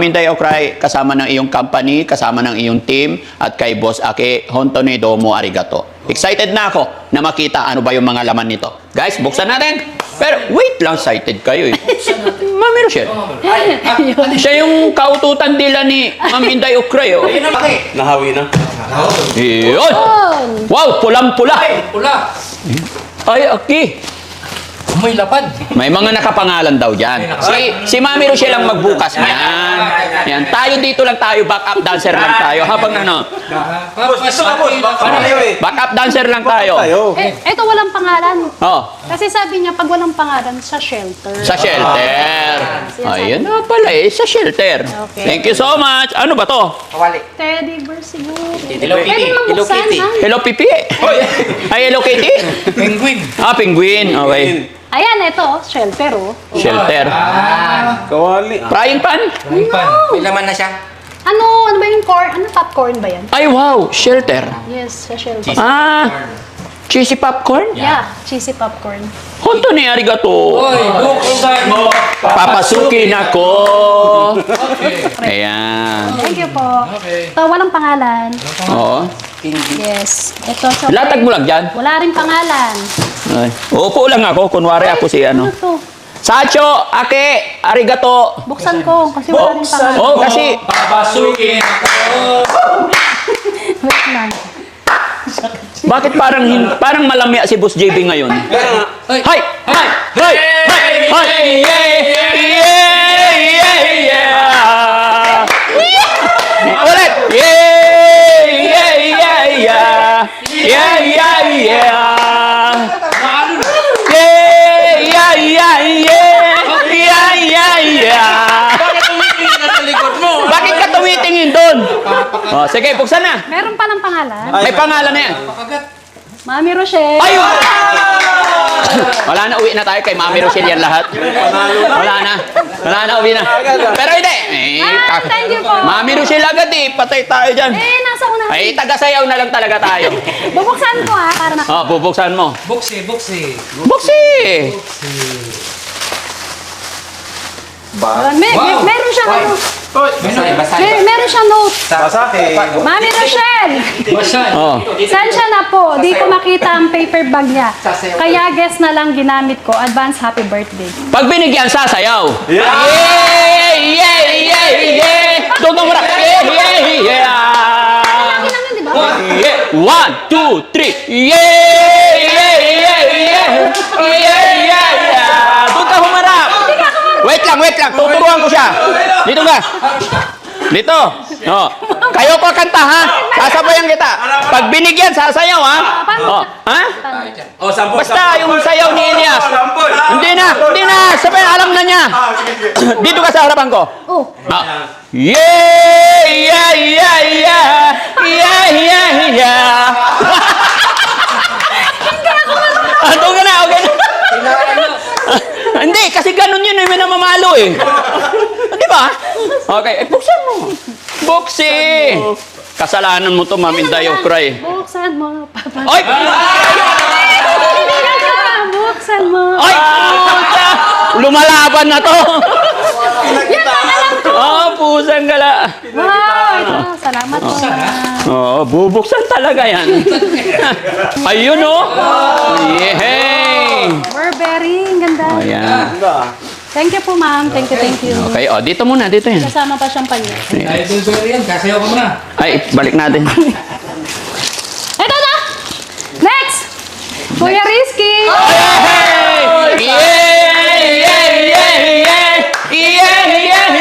Minday Okray, kasama ng iyong company, kasama ng iyong team, at kay Boss Ake, Hontone Domo Arigato. Excited na ako na makita ano ba yung mga laman nito. Guys, buksan natin. Pero wait lang, excited kayo eh. Mami Rochelle. Siya yung kaututan nila ni Ma'am Minday Okray. Oh. Nahawi na. Iyon! Wow, pulang-pula. Pula. Ay, Aki. May lapad. May mga nakapangalan daw dyan. Si Mami Rochelle ang magbukas niyan. Yan. Tayo dito lang tayo, backup dancer lang tayo. Habang ano, backup dancer lang tayo. Ito walang pangalan. Oh, Kasi sabi niya, pag walang pangalan, sa shelter. sa shelter. Ayun na pala eh, sa shelter. Okay. Thank you so much. Ano ba to? Teddy bear siguro. Hello Pwede Kitty. mabuksan, ha? Hello Pipi. Ay, Hello Kitty. Penguin. Ah, penguin. Okay. Ayan, ito, shelter, oh. Shelter. Kawali. Frying pan? May laman na siya. Ano ba yung corn? Ano popcorn ba yan? Ay, wow. Shelter. Yes, sa shelter. Ah, cheesy popcorn? Yeah, cheesy popcorn. Honto ni arigato. Oy, buksan mo. Papasukin ako. Ayan. Thank you po. Okay. Ito, walang pangalan. Oo. Yes. Ito, sa Latag mo lang dyan. Wala rin pangalan. Ay. Upo lang ako. Kunwari ako si Ano ano. to? Sacho, ake, arigato. Buksan ko, kasi wala rin pangalan. Oh, kasi Papasukin ako. Wait lang. bakit parang malamya si Boss JB ngayon? Ay. Hay! Hay! Hay! Hay! Hay! Yeah! Yeah! Yeah! Yeah! Ulit! Yeah! Yeah! Yeah! Yeah! Yeah! Yeah! Yeah! Yeah! Yeah! Yeah! Yeah! Yeah! Bakit tumitingin ka sa likod mo? Bakit ka tumitingin doon? Oh, sige, buksan na. Meron pa ng pangalan. May pangalan na yan. Pakagat. Mami Rochelle. Ay! Wala na, uwi na tayo kay Mami Rochelle yan lahat. Wala na. Wala na, uwi na. Pero hindi. Thank you po. Mami Rochelle agad eh. Patay tayo dyan. Nasa unahan. Ay, taga-sayaw na lang talaga tayo. Bubuksan ko, ha, para na. Oh, bubuksan mo. Buksi, buksi. Buksi! Meron siyang ano. Meron siyang note. Basake. Mami Rochelle. Basan. Oh. Saan siya na po? Di ko makita ang paper bag niya. Kaya guess na lang ginamit ko. Advance happy birthday. Pag binigyan, sasayaw. Yeah! Yeah! Yeah! Yeah! Yeah! Dugong mura. Yeah! Yeah! Yeah! Lagi lang yun, di ba? Yeah! 1, 2, 3. Yeah! Yeah! Yeah! Yeah! Yeah! Yeah! Yeah! Doon ka humarap. Wait lang. Tuturuan ko siya. Dito ka. Dito. Oh. Kayo ko kanta, ha? Sasabayan kita. Pag binigyan, sasayaw, ha? Oh. Ha? Oh, sampo. Basta yung sayaw ni Elias. Hindi na. Sabay, alam na niya. Dito ka sa harapan ko. Oh. Ah. Yeah! Yeah! Yeah! Yeah! Yeah! Yeah! Yeah! Doon ka na, okay na. Hindi, kasi ganun yun, may namamalo eh. Di ba? Okay, buksan mo. Buksi! Kasalanan mo to, Ma'am Inday Okray. Buksan mo, Papa. Ay! Buksan mo. Ay! Lumalaban na to. Yan lang alam ko. Oh, pusang gala. Wow. Salamat po. Oh, bubuksan talaga yan. Ayun oh. Yehey! Burberry. Ang ganda. Oh, yan. Thank you po, ma'am. Thank you. Okay, oh, dito muna, dito yan. Kasama pa siyang panyo. Ay, Bulgari yan. Kasayaw ka muna. Ay, balik natin. Ito na! Next! Kuya Rizky! Yehey!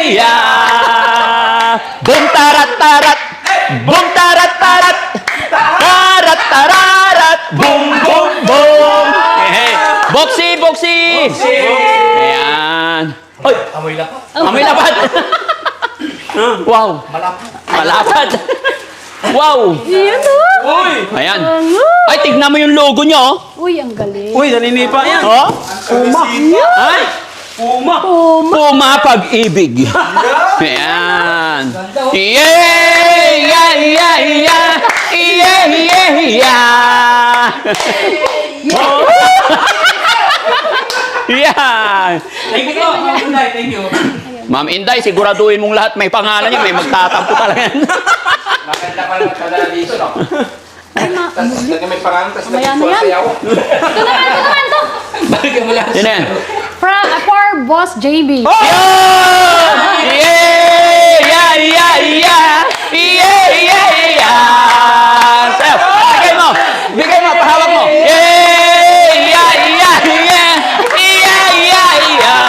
Yeah! Boom tarat tarat! Boom tarat tarat! Tarat tararat! Boom boom boom! Yehey! Boxy! Ayan! Ay! Amoy lapat. Amoy lapad! Wow! Malapad! Wow! Yan o! Uy! Ayan! Ay, tignan mo yung logo niya, oh! Uy, ang galing. Uy, naninipa yan. Oh? Puma. Ay! Puma. Puma pag-ibig. Ayan. Yeah! Yeah! Yeah! Yeah! Yeah! Yeah! Yeah! Yeah! Thank you. Thank you. Ma'am Inday, siguraduhin mong lahat may pangalan niya, may magtatampo talaga yan. Maganda pa lang magpadala dito, no? Tapos may pangalan, tapos Mamaya na naging yan. sayaw. Ito naman to. Balikan mo lang. Yun na yan. For Boss JB. Yun! Yeah! Yeah! Yeah! Yeah! Yeah! Yeah! Yeah! Sayo! Bigay mo! Bigay mo! Pahawak mo! Yeah! Yeah! Yeah! Yeah! Yeah! Yeah! Yeah!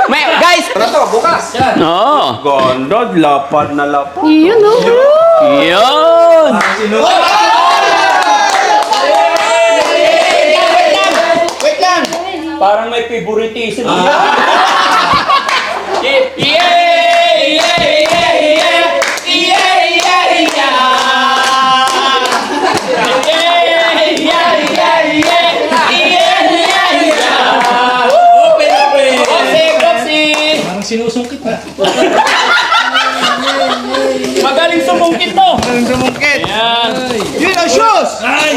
May, guys! Ano to? Bukas. No! Gondo, lapad na lapad. Yun, no? Yun! Wait lang! Parang may favoritism. Yeah! Yeah! Yeah! Yeah! Yeah! Yeah! Yeah! Parang sinusungkit na. Magaling sumungkit to. Ang dumungkit. Ayan. Yun ang shoes! Ay!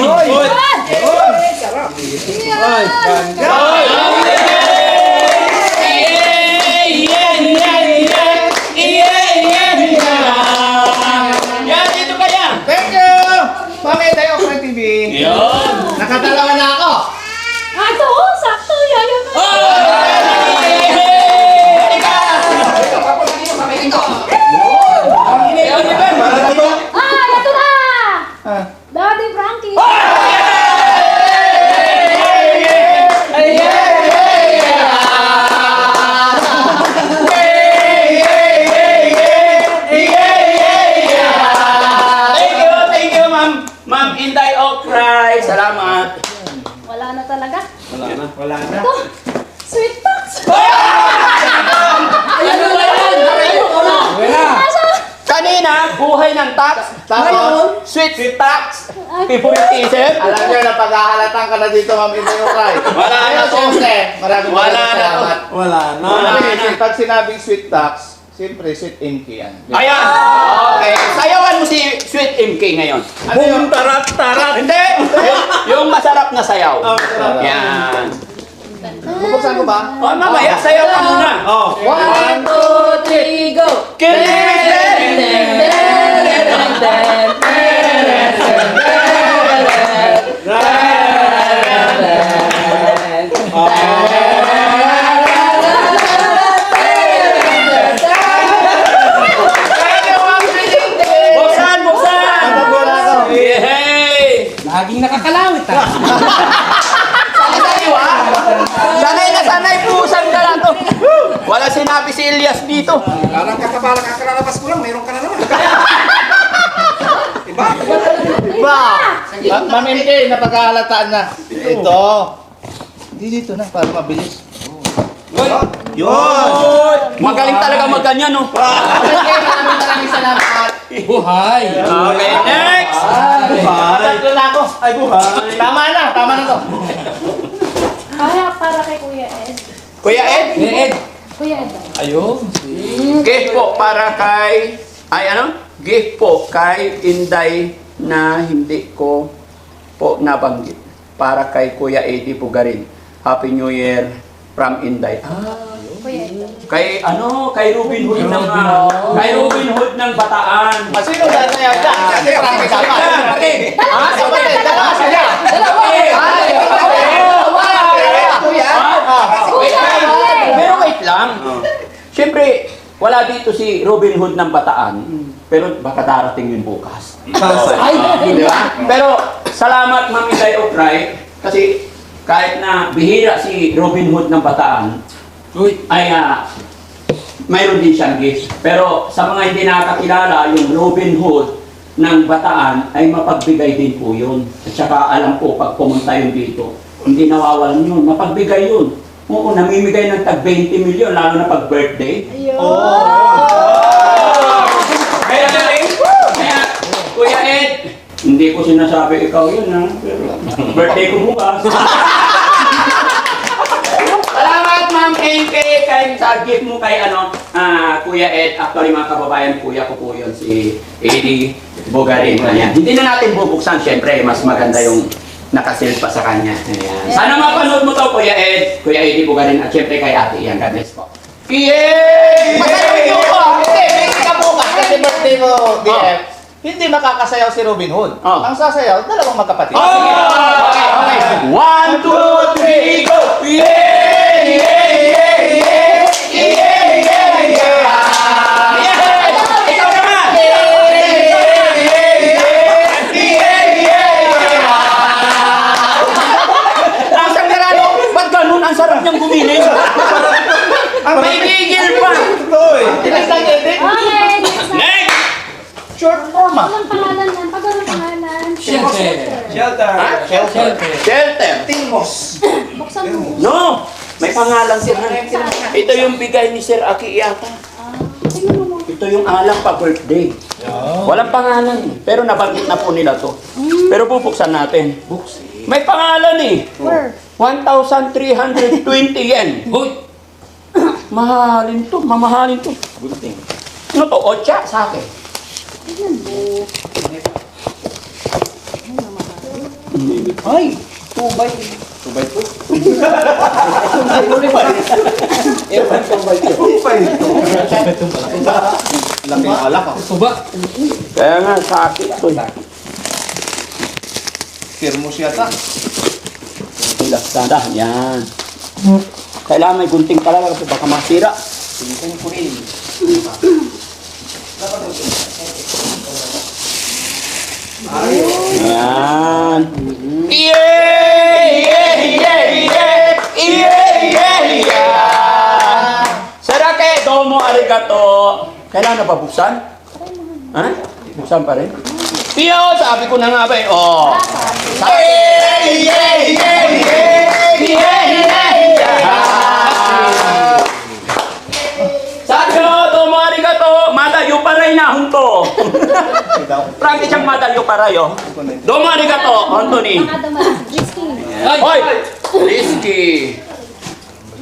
Yan, dito kaya. Thank you! Bakit tayo, Okra TV? Yun. Nakatalawa na ako. Ito, oh, sakto. Yayan mo. Ito na! Daddy Frankie. Thank you, ma'am. Ma'am Inday Okray. Salamat. Wala na talaga. Wala na. Ito, sweet box. Kanina, buhay ng tax. Ngayon, sweet tax. Favoritism. Alam niyo na pagkakalatan ka na dito, Ma'am Inday Okray. Wala na to. Maraming Wala na to. salamat. Wala na. Wala. Pag sinabing sweet tax, siyempre sweet MK yan. Ayan. Okay. Sayawan mo si Sweet MK ngayon. Ano yun? Tarat-tarat. Hindi. Yung masarap na sayaw. Yan. Bubuksan ko ba? O, mamaya, sayaw ka muna. Oh. 1, 2, 3, go! Buksan, buksan! Wala ako. Yay! Laging nakakalawit ah. Sanay ha? Sanay na sanay po ka lang to. Wala sinabi si Elias dito. Parang kakabalang kakalabas ko lang, mayroon ka na naman. Diba? Ma'am MK, napagkahalataan na. Ito. Hindi dito na, para mabilis. Yun. Magaling talaga magganyan, no? Maraming salamat. Buhay! Okay, next! Buhay. Tatlo na ako. Ay, buhay. Tama na to. Para kay Kuya Ed. Kuya Ed, Ed! Kuya Ed. Ayun. gift po para kay... Ay, ano? Gift po kay Inday na hindi ko po nabanggit. Para kay Kuya Eddie Pugarin. Happy New Year from Inday. Kuya Ed. Kay ano, kay Robin Hood ng kay Robin Hood ng Bataan. Sino dadayaw ka? Kasi marami sama. Dalawa sila! Dalawa sila. Wait lang. Pero wait lang. Siyempre, wala dito si Robin Hood ng Bataan. Pero baka darating yun bukas. Ay! Di ba? Pero salamat Ma'am Inday Okray kasi kahit na bihira si Robin Hood ng Bataan Uy! ay mayroon din siyang gift. Pero sa mga hindi nakakilala, yung Robin Hood ng Bataan ay mapagbigay din po yun. At saka alam ko pag pumunta yun dito, hindi nawawalan yun. Mapagbigay yun. Oo, namimigay ng tag 20 milyon, lalo na pag birthday. Ayun. Kaya, Kuya Ed, hindi ko sinasabi ikaw yun ha. Pero birthday ko bukas. Salamat Ma'am MK kay sa gift mo kay Kuya Ed. Actually mga kababayan, kuya ko po yun si Eddie Bugarin. Ayan. Hindi na natin bubuksan, syempre mas maganda yung nakasil pa sa kanya. Ayan. Sana mapanood mo to Kuya Ed, Kuya Eddie Bugarin at syempre kay ate. Yan, God bless po. Yay! Pasayaw niyo ko! Hindi, may ka bukas kasi birthday mo, BF. Hindi makakasayaw si Robin Hood. Oh. Ang sasayaw, dalawang magkapatid. Oh! Okay, okay. 1, 2, 3, go! Yay! Yay! Yay! Yay! Yay! Yay! Yay! Ikaw naman! Lasang garano, ba't ganun? Ang sarap niyang gumiling. May gigil pa. Tinig lang edit. Okay, next na. Next! Short form ah. Walang pangalan yan. Pag walang pangalan. Shelter. Shelter. Shelter. Shelter. Tingmos. Buksan mo. No! May pangalan siya. Ito yung bigay ni Sir Aki yata. Tingnan mo. Ito yung alang pa birthday. Walang pangalan eh. Pero nabanggit na po nila to. Pero bubuksan natin. May pangalan eh. Where? 1,320 yen. Hoy! Mahalin to. Mamahalin to. Ano to? Ocha sa akin. Tingnan mo. Ay! 2 by 2. Laking alak ah. Ito ba? Kaya nga sa akin to. Firmos yata. Sana. Yan. Kailangan may gunting pala kasi baka masira. Yan. Yay! Yay! Yay! Yay! Yay! Yay! Yay! Sarake, domo arigato. Kailangan na ba buksan? Ha? Buksan pa rin? Tiyo, sabi ko na nga ba eh. Oh. Yay! Yay! Yay! Yay! Yay! Yay! Sayo, domo arigato. Madayo paray na hunto. Prangke siyang madayo parayo. Domo arigato, Anthony. Mga damas. Risky. Ay! Hoy! Risky.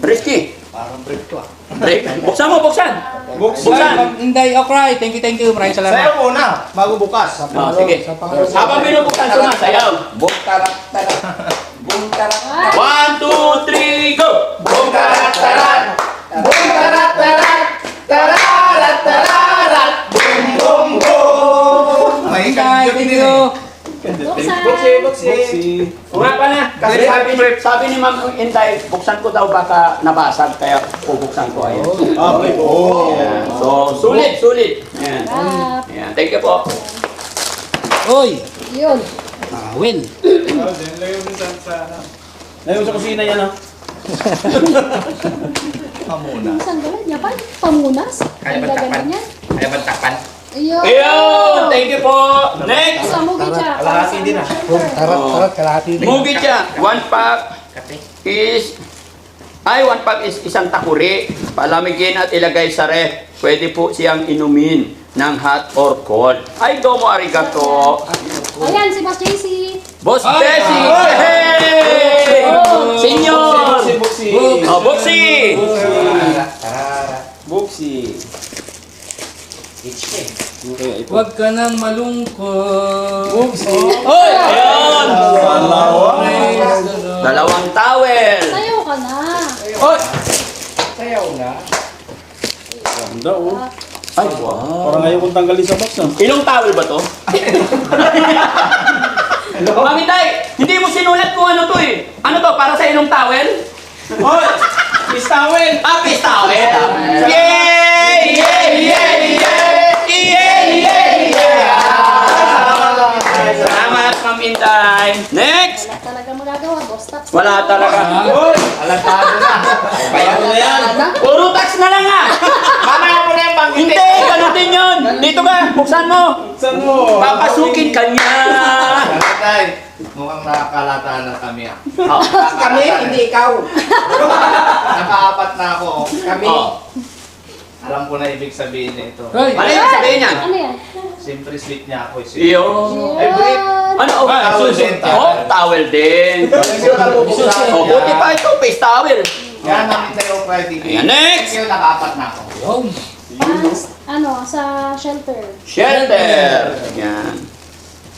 Risky. Parang break to ah. Break. Buksan mo, buksan. Buksan. Inday Okray, thank you. Maraming salamat. Sayaw muna, bago bukas. Oh, sige. Habang binubuksan ko na, sayaw. Bum tarak tarak. Bum tarak. 1, 2, 3, go! Bum tarak tarak. Bum tarak tarak. Tararat tararat. Bum bum bum. May Inday, thank you. Buksan. O nga pala, kasi sabi ni Ma'am Inday, buksan ko daw baka nabasag, kaya bubuksan ko. Ayan. Okay. Oh. Ayan. So, sulit. Ayan. Wrap. Ayan. Thank you po. Oy! Yun. Win. Layo sa kusina yan ah. Muna. Saan galan niya pa? Pamunas? Kaya ba takpan? Kaya ba takpan? Ayun. Ayun! Thank you po! Next! Sa mugi siya. Kalahati din ah. Tarat, kalahati. Mugi siya. 1 pack is... Ay, 1 pack is isang takuri. Palamigin at ilagay sa ref. Pwede po siyang inumin ng hot or cold. Ay, domo arigato. Ayan, si Boss JC. Boss Ay! Desi! Hey! Senyor! Buksi. Oh, Boxy! Buksi. Huwag ka nang malungkot. Oy! Ayun! Praise the Lord. 2 towel. Sayaw ka na. Oy! Ganda oh. Ay, wow. Parang ngayon kong tanggalin sa box ah. Ilang towel ba to? Mami Tay, hindi mo sinulat kung ano to eh. Ano to, para sa ilong towel? Hoy! Miss Towel! Ah, fish towel! Yay! Yay! Yay! Yay! Yay! Yay! Salamat, Ma'am Inday. Next! Wala talaga magagawa, Boss Tax. Wala talaga. Hoy! Alantado na. Bayan na yan! Puro tax na lang ah! Mamaya mo na yung banggitin. Hindi, ganun din yun. Dito ka, buksan mo. Saan mo? Papasukin ka niya. Tay, mukhang nakakalataan na kami ah. Oh. Kami, hindi ikaw. Nakaapat na ako. oh. Kami. Oh. Alam ko na ibig sabihin nito. Hoy! Ano yung sabihin niya? Ano yan? Siyempre sweet niya ako. Iyo. Ay, brief. Ano? Oh, Towel din. oh, towel din. Kasi wala po buksan. Oh, buti pa ito, face towel. Yan namin tayo Friday. Ayan, next. Kasi nakaapat na ako. Yun. Pants, ano, sa shelter. Shelter. Yan.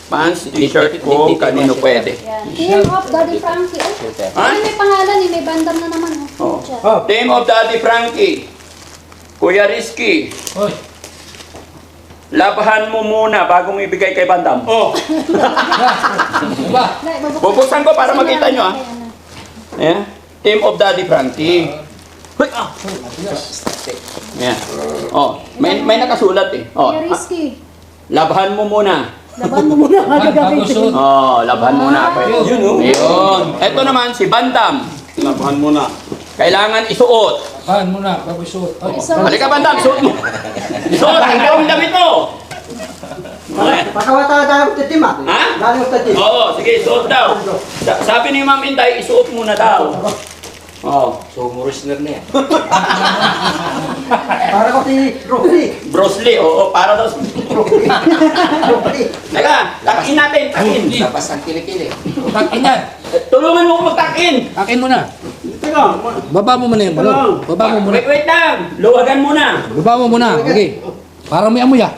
Pants, t-shirt ko, kanino pwede. Yan. Team of Daddy Frankie. Ay, Ha? may pangalan eh, may bandam na naman. Oh. Siya. Team of Daddy Frankie. Kuya Rizky, Hoy. labahan mo muna bagong ibigay kay Bandam. Oh. Ba? Bubuksan ko para makita nyo, ah. Ayan. Team of Daddy Frankie. Hoy! Ayan. Oh, may nakasulat eh. Oh, Kuya Rizky. labahan mo muna. Laban mo muna Bago gagamitin. suot. Oh, labahan muna. Yun, oh. Ayun. Ito naman si Bandam. Labahan mo na. Kailangan isuot. Bahan mo na, bago suot. Ay, Halika Bandam, isuot mo. Isuot, ikaw ang damit mo. Ayan. Pakawata tayo sa team ah. Ha? Galing sa team. Oo, sige, isuot daw. Sabi ni Ma'am Inday, isuot muna daw. Oh, Para ko si Rocky. Bruce Lee, oo, para daw. Rocky. Teka, takin natin, takin. takin yan. Tulungan mo ako magtakin. Takin mo na. Teka. Baba mo muna yung balon. Baba mo muna. Wait lang, luwagan muna. Baba mo muna. Okay. Parang may amoy ah.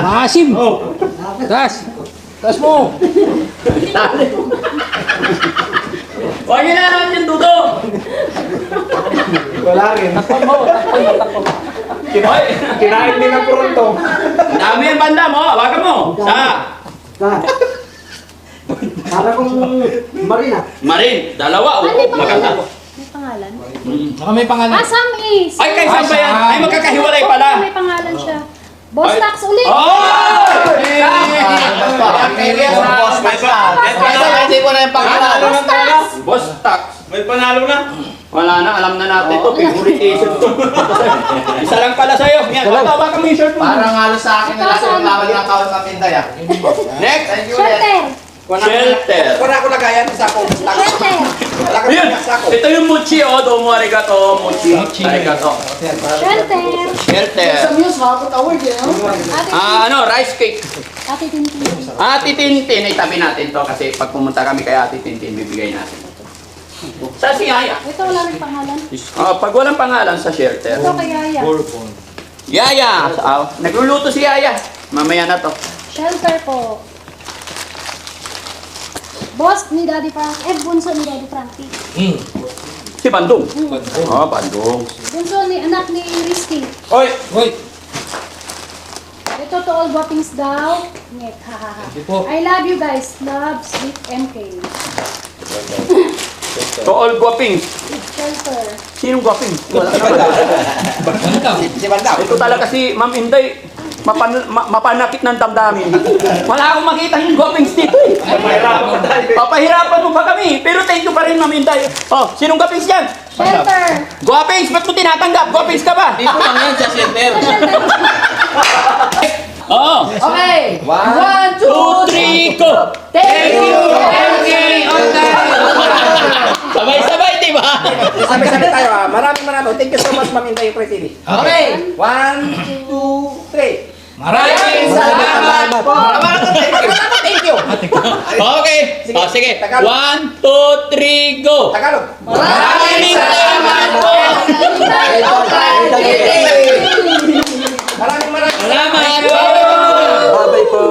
Maasim. Oh. Tas. Tas mo. Huwag nyo na naman yung dudo. Wala rin. Hoy, Kinain din ng pronto. dami yung Bandam, oh. Hawakan mo. Para kong Marina. Marin, dalawa, Ano yung maganda. pangalan? May pangalan? Baka may pangalan. Ah, Sam is. Ay, kay Sam ba yan? Ay, magkakahiwalay pala. May pangalan siya. Boss Ay. Tax ulit. Oh! Boss Pascal. Hindi ko na yung pangalan. Boss Tax. Boss Tax. May panalo na. Wala na, alam na natin to. Favoritism to. Isa lang pala sa'yo. Yan, baba ka mo yung shirt mo. Parang halos sa akin na Ito, lang yung bawal ng kaon sa Pinday ah. Next. Thank you ulit. Shelter. Shelter. Shelter. Yun. Ito yung mochi, oh. Domo arigato. Mochi. Arigato. Shelter. Shelter. News, makapot award eh. Ano, rice cake. Ate Tintin. Ate Tintin, itabi natin to kasi pag pumunta kami kay Ate Tintin, bibigay natin. Sa si Yaya. Ito wala rin pangalan. Pag walang pangalan sa shelter. Ito kay Yaya. Yaya. Nagluluto si Yaya. Mamaya na to. Shelter po. Boss ni Daddy Frank. Bunso ni Daddy Frankie. Si Bandung. Oh, Bandung. Bunso ni anak ni Rizky. Oy. Hoy. Ito to all guapings daw. Ngek, hahaha. Sige po. I love you guys. Love, sweet MK. To all guwaping. Shelter. Sinong guwaping? Wala naman. Ano Ito talaga si Ma'am Inday. Mapanakit ng damdamin. Wala akong makita yung guwapings dito eh. Papahirapan mo pa kami. Pero thank you pa rin, Ma'am Inday. Oh, sinong guwapings yan? Shelter. Guwapings, ba't mo tinatanggap? Guwapings ka ba? Dito lang yan sa center. Oo. Okay. 1, 2, 3, go! Thank you. MK Sabay-sabay, di ba? Sabay-sabay tayo ah. Maraming. Thank you so much, Ma'am Inday Pre TV. Okay. 1, 2, 3. Maraming Salamat po. Thank you. Okay. Sige. 1, 2, 3, go! Tagalog. Maraming salamat po! Maraming. Salamat po! Bye-bye po.